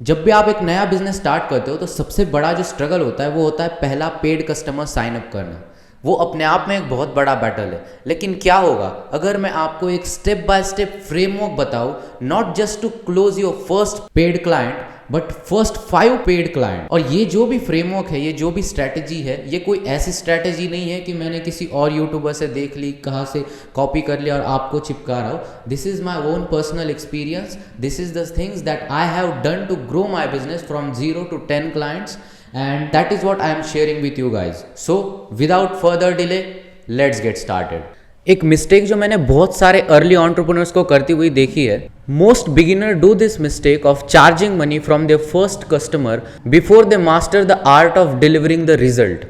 जब भी आप एक नया बिजनेस स्टार्ट करते हो तो सबसे बड़ा जो स्ट्रगल होता है वो होता है पहला पेड कस्टमर साइन अप करना। वो अपने आप में एक बहुत बड़ा बैटल है। लेकिन क्या होगा अगर मैं आपको एक स्टेप बाय स्टेप फ्रेमवर्क बताऊं, not just to close your first paid client but first 5 paid client. और ये जो भी फ्रेमवर्क है, ये जो भी स्ट्रैटेजी है, ये कोई ऐसी स्ट्रैटेजी नहीं है कि मैंने किसी और यूट्यूबर से देख ली, कहाँ से कॉपी कर लिया और आपको चिपका रहा हूँ। This is my own personal experience. This is the things that I have done to grow my business from 0 to 10 clients, and that is what I am sharing with you guys. So without further delay, let's get started. एक mistake जो मैंने बहुत सारे early entrepreneurs को करती हुई देखी है, most beginner do this mistake of charging money from their first customer before they master the art of delivering the result.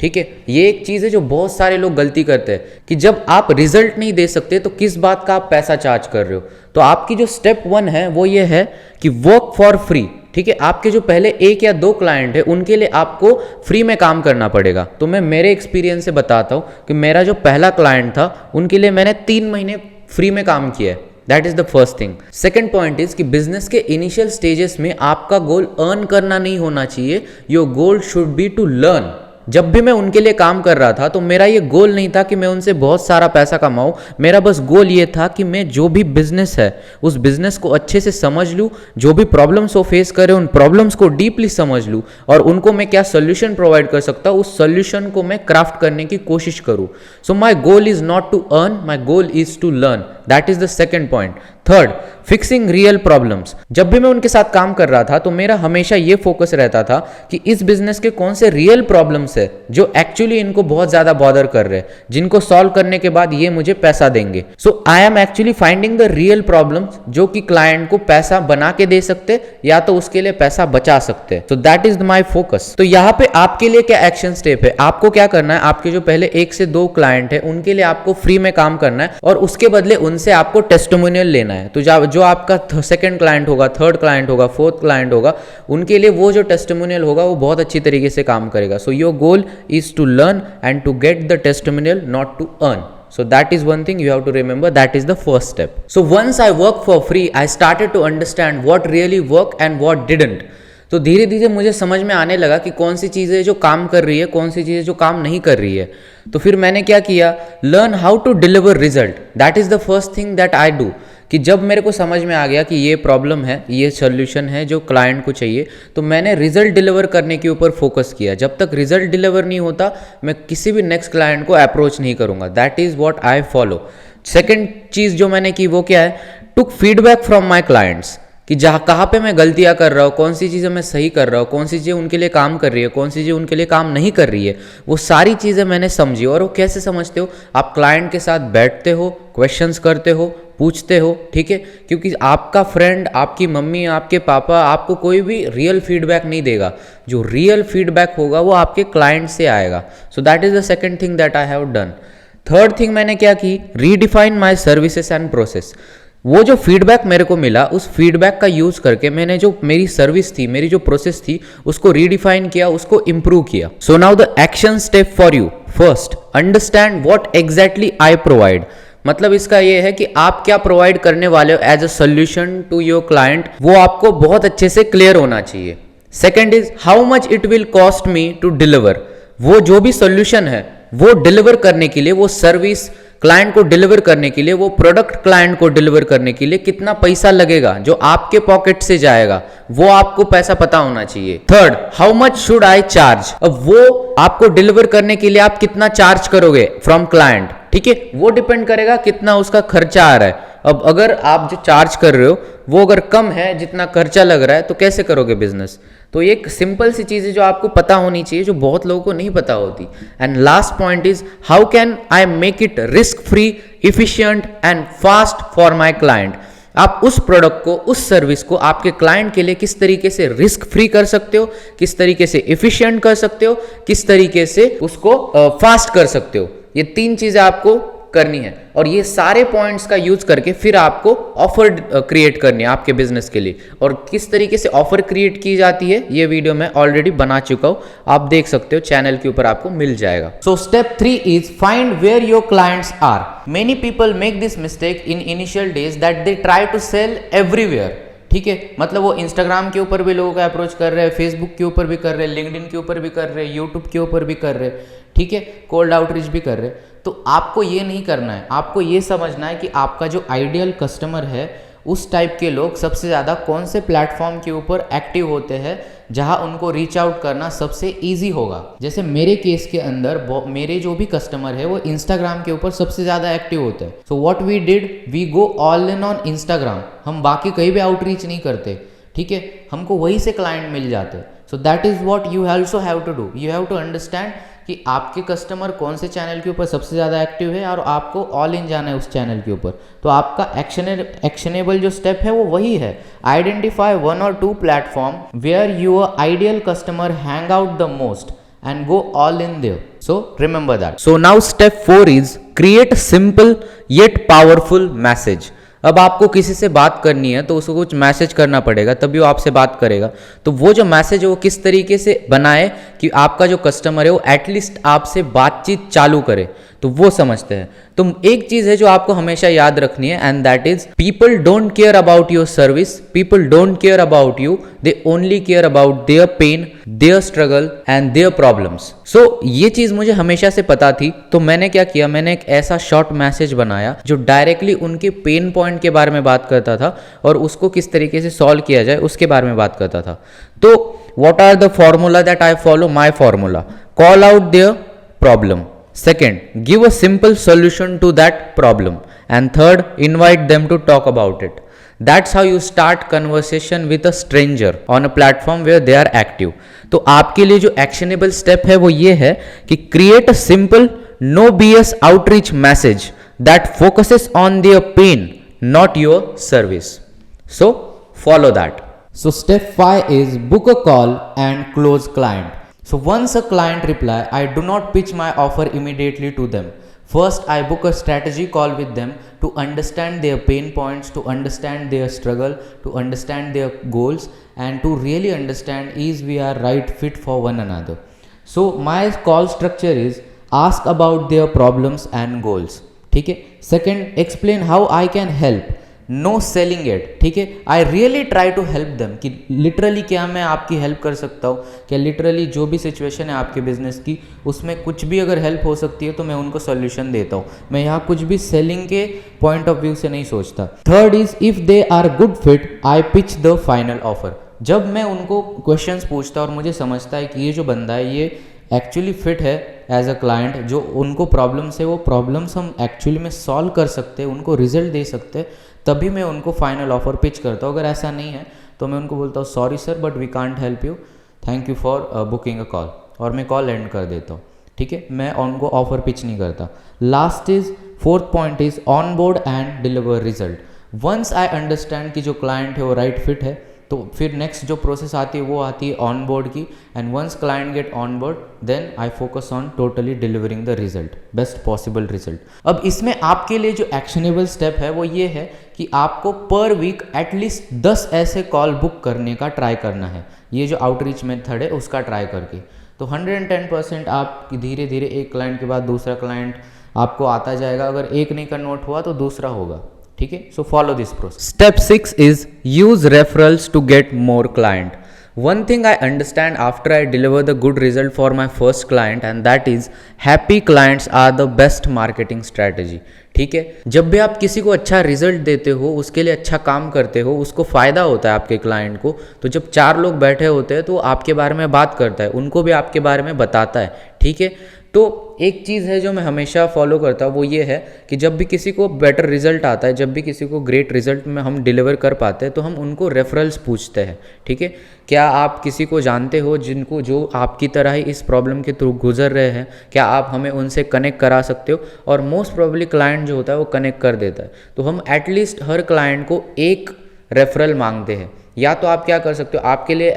ठीक है, ये एक चीज़ है जो बहुत सारे लोग गलती करते हैं कि जब आप रिजल्ट नहीं दे सकते तो किस बात का आप पैसा चार्ज कर रहे हो। तो आपकी जो स्टेप 1 है वो ये है कि वर्क फॉर फ्री। ठीक है, आपके जो पहले 1 या 2 क्लाइंट है उनके लिए आपको फ्री में काम करना पड़ेगा। तो मैं मेरे एक्सपीरियंस से बताता हूँ कि मेरा जो पहला क्लाइंट था उनके लिए मैंने 3 महीने फ्री में काम किया है। That is the first thing. Second point is कि बिजनेस के इनिशियल स्टेजेस में आपका गोल अर्न करना नहीं होना चाहिए। Your goal should be to learn. जब भी मैं उनके लिए काम कर रहा था तो मेरा ये गोल नहीं था कि मैं उनसे बहुत सारा पैसा कमाऊं। मेरा बस गोल ये था कि मैं जो भी बिजनेस है उस बिजनेस को अच्छे से समझ लूं, जो भी प्रॉब्लम्स वो फेस करे उन प्रॉब्लम्स को डीपली समझ लूं और उनको मैं क्या सोल्यूशन प्रोवाइड कर सकता हूं, उस सोल्यूशन को मैं क्राफ्ट करने की कोशिश करूं। So my goal is not to earn, my goal is to learn. That is the second point. Third, fixing real problems. जब भी मैं उनके साथ काम कर रहा था तो मेरा हमेशा ये फोकस रहता था कि इस बिजनेस के कौन से रियल प्रॉब्लम्स है जो एक्चुअली इनको बहुत ज्यादा बॉदर कर रहे हैं, जिनको सॉल्व करने के बाद ये मुझे पैसा देंगे। So I am actually finding the real problems जो कि क्लाइंट को पैसा बना के दे सकते या तो उसके लिए पैसा बचा सकते। So that is my focus. तो यहाँ पे आपके लिए क्या एक्शन स्टेप है, आपको क्या करना है, आपके जो पहले 1 से 2 क्लाइंट है उनके लिए आपको फ्री में काम करना है और उसके बदले उनसे आपको टेस्टिमोनियल लेना है। तो जो आपका सेकंड क्लाइंट होगा, थर्ड क्लाइंट होगा, फोर्थ क्लाइंट होगा, उनके लिए वो जो टेस्टिमोनियल होगा वो बहुत अच्छी तरीके से काम करेगा। So your goal is to learn and to get the testimonial, not to earn. So that is one thing you have to remember. That is the first step. So once I work for free, I started to understand what really worked and what didn't. तो धीरे धीरे मुझे समझ में आने लगा कि कौन सी चीज़ें जो काम कर रही है, कौन सी चीज़ें जो काम नहीं कर रही है। तो फिर मैंने क्या किया, learn how to deliver result. That is the first thing that I do. कि जब मेरे को समझ में आ गया कि ये प्रॉब्लम है, ये सोल्यूशन है जो क्लाइंट को चाहिए, तो मैंने रिजल्ट डिलीवर करने के ऊपर फोकस किया। जब तक रिजल्ट डिलीवर नहीं होता मैं किसी भी नेक्स्ट क्लाइंट को अप्रोच नहीं करूँगा। That is what I follow. Second चीज़ जो मैंने की वो क्या है, took feedback from my clients. कि जहाँ कहाँ पे मैं गलतियाँ कर रहा हूँ, कौन सी चीज़ें मैं सही कर रहा हूँ, कौन सी चीज़ें उनके लिए काम कर रही है, कौन सी चीज़ें उनके लिए काम नहीं कर रही है, वो सारी चीज़ें मैंने समझी। और वो कैसे समझते हो, आप क्लाइंट के साथ बैठते हो, क्वेश्चंस करते हो, पूछते हो। ठीक है, क्योंकि आपका फ्रेंड, आपकी मम्मी, आपके पापा आपको कोई भी रियल फीडबैक नहीं देगा। जो रियल फीडबैक होगा वो आपके क्लाइंट से आएगा। सो that is the second thing that I have done. Third thing मैंने क्या की, redefine my services and process. वो जो फीडबैक मेरे को मिला, उस फीडबैक का यूज़ करके मैंने जो मेरी सर्विस थी, मेरी जो प्रोसेस थी, उसको रीडिफाइन किया, उसको इम्प्रूव किया। So now the action step for you. First, understand what exactly I provide. मतलब इसका ये है कि आप क्या प्रोवाइड करने वाले हो as a solution to your client, वो आपको बहुत अच्छे से क्लियर होना चाहिए। Second is how much it will cost me to deliver. वो जो भी सोल्यूशन है वो डिलीवर करने के लिए, वो सर्विस क्लाइंट को डिलीवर करने के लिए, वो प्रोडक्ट क्लाइंट को डिलीवर करने के लिए कितना पैसा लगेगा जो आपके पॉकेट से जाएगा, वो आपको पैसा पता होना चाहिए। Third, how much should I charge. अब वो आपको डिलीवर करने के लिए आप कितना चार्ज करोगे फ्रॉम क्लाइंट। ठीक है, वो डिपेंड करेगा कितना उसका खर्चा आ रहा है। अब अगर आप जो चार्ज कर रहे हो वो अगर कम है जितना खर्चा लग रहा है तो कैसे करोगे बिजनेस। तो एक सिंपल सी चीज़ है जो आपको पता होनी चाहिए, जो बहुत लोगों को नहीं पता होती। And last point is how can I make it risk free, efficient and fast for my client. आप उस प्रोडक्ट को, उस सर्विस को आपके क्लाइंट के लिए किस तरीके से रिस्क फ्री कर सकते हो, किस तरीके से इफिशिएंट कर सकते हो, किस तरीके से उसको फास्ट कर सकते हो। ये 3 चीज़ें आपको करनी है और ये सारे पॉइंट्स का यूज करके फिर आपको ऑफर क्रिएट करनी है आपके बिजनेस के लिए। और किस तरीके से ऑफर क्रिएट की जाती है ये वीडियो मैं ऑलरेडी बना चुका हूं, आप देख सकते हो, चैनल के ऊपर आपको मिल जाएगा। So step 3 is find where your clients are. Many people make this mistake in initial days that they try to sell everywhere. ठीक है, मतलब वो इंस्टाग्राम के ऊपर भी लोगों को अप्रोच कर रहे हैं, फेसबुक के ऊपर भी कर रहे हैं, लिंक्डइन के ऊपर भी कर रहे हैं, यूट्यूब के ऊपर भी कर रहे हैं, ठीक है, कोल्ड आउटरीच भी कर रहे हैं। तो आपको ये नहीं करना है, आपको ये समझना है कि आपका जो आइडियल कस्टमर है उस टाइप के लोग सबसे ज़्यादा कौन से प्लेटफॉर्म के ऊपर एक्टिव होते हैं जहां उनको रीच आउट करना सबसे इजी होगा। जैसे मेरे केस के अंदर मेरे जो भी कस्टमर है वो इंस्टाग्राम के ऊपर सबसे ज़्यादा एक्टिव होते हैं। So what we did, we go all in on Instagram. हम बाकी कहीं भी आउटरीच नहीं करते, ठीक है, हमको वहीं से क्लाइंट मिल जाते हैं। So that is what you also have to do. You have to understand कि आपके कस्टमर कौन से चैनल के ऊपर सबसे ज़्यादा एक्टिव है और आपको ऑल इन जाना है उस चैनल के ऊपर। तो आपका एक्शनेबल जो स्टेप है वो वही है, identify 1 or 2 platform where your ideal customer hang out the most and go all in there. So remember that. So now step 4 is create simple yet powerful message. अब आपको किसी से बात करनी है तो उसको कुछ मैसेज करना पड़ेगा, तभी वो आपसे बात करेगा। तो वो जो मैसेज है वो किस तरीके से बनाए कि आपका जो कस्टमर है वो एटलीस्ट आपसे बातचीत चालू करे, तो वो समझते हैं। तो एक चीज़ है जो आपको हमेशा याद रखनी है, and that is people don't care about your service, people don't care about you, they only care about their pain, their struggle and their problems. So ये चीज़ मुझे हमेशा से पता थी, तो मैंने क्या किया, मैंने एक ऐसा शॉर्ट मैसेज बनाया जो डायरेक्टली उनके पेन पॉइंट के बारे में बात करता था और उसको किस तरीके से सॉल्व किया जाए उसके बारे में बात करता था। तो what are the formula that I follow, my formula, call out their problem. Second, give a simple solution to that problem. And third, invite them to talk about it. That's how you start conversation with a stranger on a platform where they are active. तो आपके लिए जो actionable step है वो ये है कि create a simple no BS outreach message that focuses on their pain, not your service. So follow that. So step 5 is book a call and close client. So once a client reply, I do not pitch my offer immediately to them. First, I book a strategy call with them to understand their pain points, to understand their struggle, to understand their goals, and to really understand is we are right fit for one another. So my call structure is ask about their problems and goals. ठीक है. Second, explain how I can help. No selling at, ठीक है, I really try to help them कि literally क्या मैं आपकी help कर सकता हूँ, क्या लिटरली जो भी सिचुएशन है आपके बिजनेस की उसमें कुछ भी अगर हेल्प हो सकती है तो मैं उनको सोल्यूशन देता हूँ। मैं यहाँ कुछ भी सेलिंग के पॉइंट ऑफ व्यू से नहीं सोचता। Third is if they are good fit I pitch the final offer. जब मैं उनको क्वेश्चंस पूछता और मुझे समझता है कि ये जो बंदा है ये एक्चुअली फिट है एज अ क्लाइंट, जो उनको प्रॉब्लम्स है वो प्रॉब्लम्स हम एक्चुअली में सॉल्व कर सकते हैं, उनको रिजल्ट दे सकते हैं, तभी मैं उनको फाइनल ऑफर पिच करता हूँ। अगर ऐसा नहीं है तो मैं उनको बोलता हूँ sorry sir but we can't help you, thank you for booking a call, और मैं कॉल एंड कर देता हूँ। ठीक है, मैं उनको ऑफर पिच नहीं करता। Last is fourth point is on board and deliver result. Once I understand कि जो क्लाइंट है वो राइट फिट है, तो फिर नेक्स्ट जो प्रोसेस आती है वो आती है ऑन बोर्ड की, and once client get on board then I focus on totally delivering the result, best possible result. अब इसमें आपके लिए जो एक्शनेबल स्टेप है वो ये है कि आपको पर वीक एटलीस्ट 10 ऐसे कॉल बुक करने का ट्राई करना है। ये जो आउटरीच मेथड है उसका ट्राई करके तो 110% आप धीरे धीरे एक क्लाइंट के बाद दूसरा क्लाइंट आपको आता जाएगा। अगर एक नहीं कन्वर्ट हुआ तो दूसरा होगा। ठीक है, so follow this process. Step 6 is use referrals to get more client. One thing I understand after I deliver the good result for my first client, and that is happy clients are the best marketing strategy. ठीक है, जब भी आप किसी को अच्छा result देते हो, उसके लिए अच्छा काम करते हो, उसको फ़ायदा होता है आपके क्लाइंट को, तो जब 4 लोग बैठे होते हैं तो आपके बारे में बात करता है, उनको भी आपके बारे में बताता है। ठीक है, तो एक चीज़ है जो मैं हमेशा फॉलो करता हूँ वो ये है कि जब भी किसी को बेटर रिजल्ट आता है, जब भी किसी को ग्रेट रिजल्ट में हम डिलीवर कर पाते हैं तो हम उनको रेफरल्स पूछते हैं। ठीक है, क्या आप किसी को जानते हो जिनको जो आपकी तरह ही इस प्रॉब्लम के थ्रू गुजर रहे हैं, क्या आप हमें उनसे कनेक्ट करा सकते हो? और मोस्ट प्रोबेबली क्लाइंट जो होता है वो कनेक्ट कर देता है। तो हम एटलीस्ट हर क्लाइंट को एक रेफरल मांगते हैं या तो आप क्या कर सकते हो, आपके लिए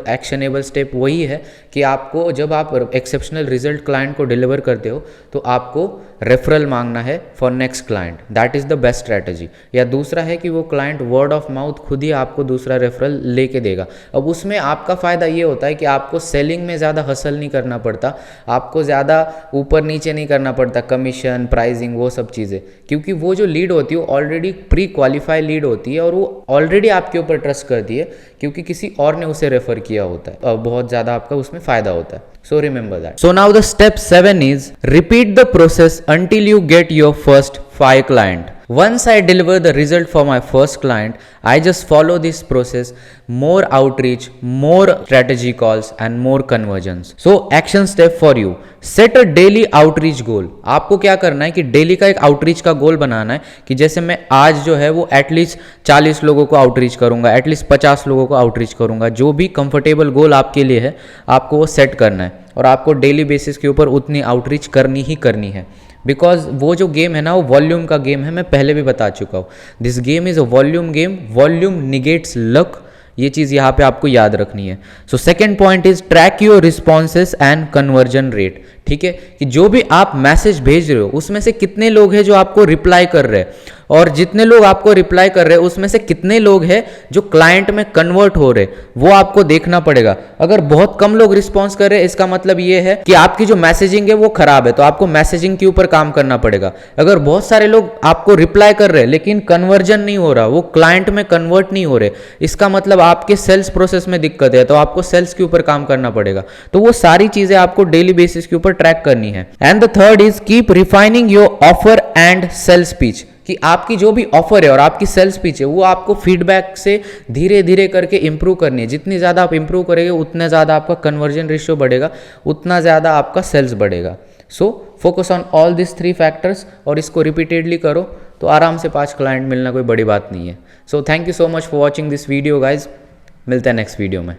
एक्शनेबल स्टेप वही है कि आपको जब आप एक्सेप्शनल रिजल्ट क्लाइंट को डिलीवर करते हो तो आपको रेफरल मांगना है for next client, that is the best strategy. या दूसरा है कि वो क्लाइंट वर्ड ऑफ माउथ खुद ही आपको दूसरा रेफरल लेके देगा। अब उसमें आपका फ़ायदा ये होता है कि आपको सेलिंग में ज़्यादा हसल नहीं करना पड़ता, आपको ज़्यादा ऊपर नीचे नहीं करना पड़ता, कमीशन प्राइसिंग वो सब चीज़ें, क्योंकि वो जो लीड होती है वो ऑलरेडी प्री क्वालिफाई लीड होती है और वो ऑलरेडी आपके ऊपर ट्रस्ट करती है क्योंकि किसी और ने उसे रेफर किया होता है और बहुत ज़्यादा आपका उसमें फ़ायदा होता है। So remember that. So now the step 7 is repeat the process until you get your first 5 client. Once I deliver the result for my first client, I just follow this process, more outreach, more strategy calls and more conversions. So action step for you. Set a daily outreach goal. आपको क्या करना है कि daily का एक outreach का गोल बनाना है कि जैसे मैं आज जो है वो एटलीस्ट 40 लोगों को आउटरीच करूंगा, एटलीस्ट 50 लोगों को आउटरीच करूंगा। जो भी कंफर्टेबल गोल आपके लिए है आपको वो सेट करना है और आपको डेली बेसिस के ऊपर उतनी आउटरीच करनी ही करनी है। बिकॉज वो जो गेम है ना वो वॉल्यूम का गेम है, मैं पहले भी बता चुका हूँ। This game is a volume game, volume negates luck, ये चीज़ यहाँ पे आपको याद रखनी है। So second point is track your responses and conversion rate. ठीक है कि जो भी आप मैसेज भेज रहे हो उसमें से कितने लोग हैं जो आपको रिप्लाई कर रहे हैं और जितने लोग आपको रिप्लाई कर रहे हैं उसमें से कितने लोग हैं जो क्लाइंट में कन्वर्ट हो रहे, वो आपको देखना पड़ेगा। अगर बहुत कम लोग रिस्पॉन्स कर रहे हैं इसका मतलब ये है कि आपकी जो मैसेजिंग है वो खराब है, तो आपको मैसेजिंग के ऊपर काम करना पड़ेगा। अगर बहुत सारे लोग आपको रिप्लाई कर रहे हैं लेकिन कन्वर्जन नहीं हो रहा, वो क्लाइंट में कन्वर्ट नहीं हो रहे, इसका मतलब आपके सेल्स प्रोसेस में दिक्कत है, तो आपको सेल्स के ऊपर काम करना पड़ेगा। तो वो सारी चीजें आपको डेली बेसिस के ऊपर ट्रैक करनी है। And the third is keep refining your offer and sell speech, कि आपकी जो भी ऑफर है और आपकी सेल स्पीच है वो आपको फीडबैक से धीरे धीरे करके इंप्रूव करनी है। जितनी ज़्यादा आप इंप्रूव करेंगे उतना ज़्यादा आपका कन्वर्जन रेशियो बढ़ेगा, उतना ज़्यादा आपका सेल्स बढ़ेगा। So focus on all this 3 factors और इसको रिपीटेडली करो तो आराम से 5 क्लाइंट मिलना कोई बड़ी बात नहीं है। So thank you so much for watching this video guys, मिलते हैं नेक्स्ट वीडियो में।